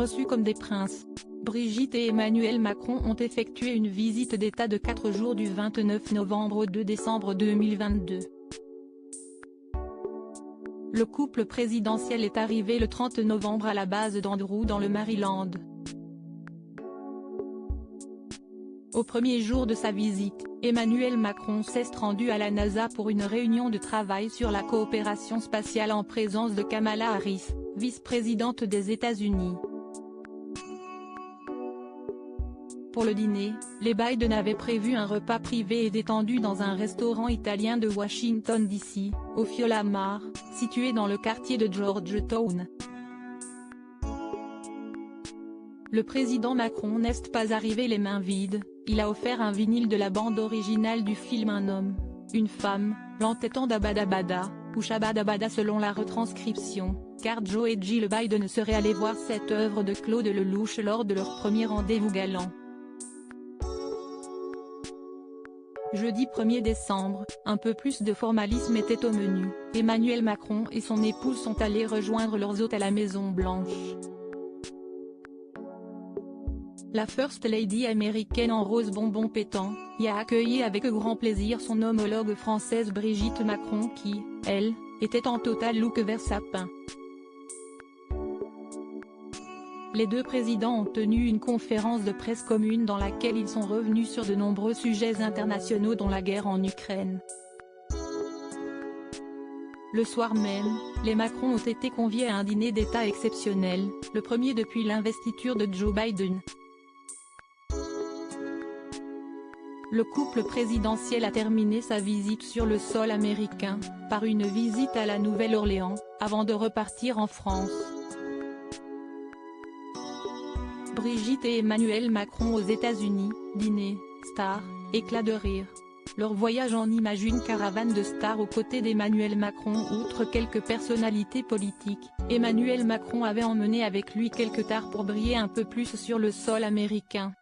reçus comme des princes. Brigitte et Emmanuel Macron ont effectué une visite d'État de 4 jours du 29 novembre au 2 décembre 2022. Le couple présidentiel est arrivé le 30 novembre à la base d'Andrews dans le Maryland. Au premier jour de sa visite, Emmanuel Macron s'est rendu à la NASA pour une réunion de travail sur la coopération spatiale en présence de Kamala Harris, vice-présidente des États-Unis. Pour le dîner, les Biden avaient prévu un repas privé et détendu dans un restaurant italien de Washington DC, au Fiola Mare, situé dans le quartier de Georgetown. Le président Macron n'est pas arrivé les mains vides, il a offert un vinyle de la bande originale du film Un homme, une femme, l'entêtant d'Abadabada, ou Shabadabada selon la retranscription, car Joe et Jill Biden seraient allés voir cette œuvre de Claude Lelouch lors de leur premier rendez-vous galant. Jeudi 1er décembre, un peu plus de formalisme était au menu, Emmanuel Macron et son épouse sont allés rejoindre leurs hôtes à la Maison-Blanche. La First Lady américaine en rose bonbon pétant, y a accueilli avec grand plaisir son homologue française Brigitte Macron qui, elle, était en total look vert sapin. Les deux présidents ont tenu une conférence de presse commune dans laquelle ils sont revenus sur de nombreux sujets internationaux dont la guerre en Ukraine. Le soir même, les Macron ont été conviés à un dîner d'État exceptionnel, le premier depuis l'investiture de Joe Biden. Le couple présidentiel a terminé sa visite sur le sol américain, par une visite à la Nouvelle-Orléans, avant de repartir en France. Brigitte et Emmanuel Macron aux États-Unis, dîner, star, éclat de rire. Leur voyage en image une caravane de stars aux côtés d'Emmanuel Macron. Outre quelques personnalités politiques, Emmanuel Macron avait emmené avec lui quelques stars pour briller un peu plus sur le sol américain.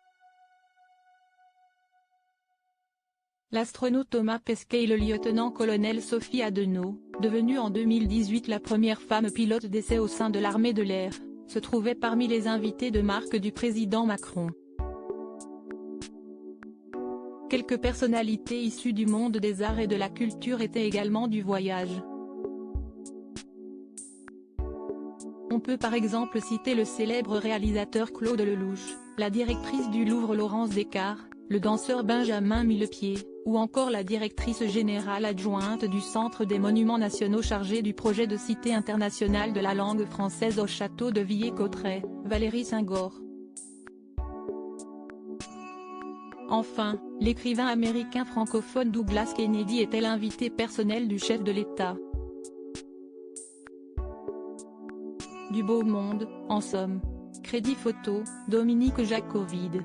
L'astronaute Thomas Pesquet et le lieutenant-colonel Sophie Adenau, devenue en 2018 la première femme pilote d'essai au sein de l'armée de l'air, se trouvaient parmi les invités de marque du président Macron. Quelques personnalités issues du monde des arts et de la culture étaient également du voyage. On peut par exemple citer le célèbre réalisateur Claude Lelouch, la directrice du Louvre Laurence Descartes, le danseur Benjamin Millepied, ou encore la directrice générale adjointe du Centre des Monuments Nationaux chargée du projet de Cité internationale de la langue française au château de Villers-Cotterêts, Valérie Senghor. Enfin, l'écrivain américain francophone Douglas Kennedy était l'invité personnel du chef de l'État. Du beau monde, en somme. Crédit photo, Dominique Jacovide.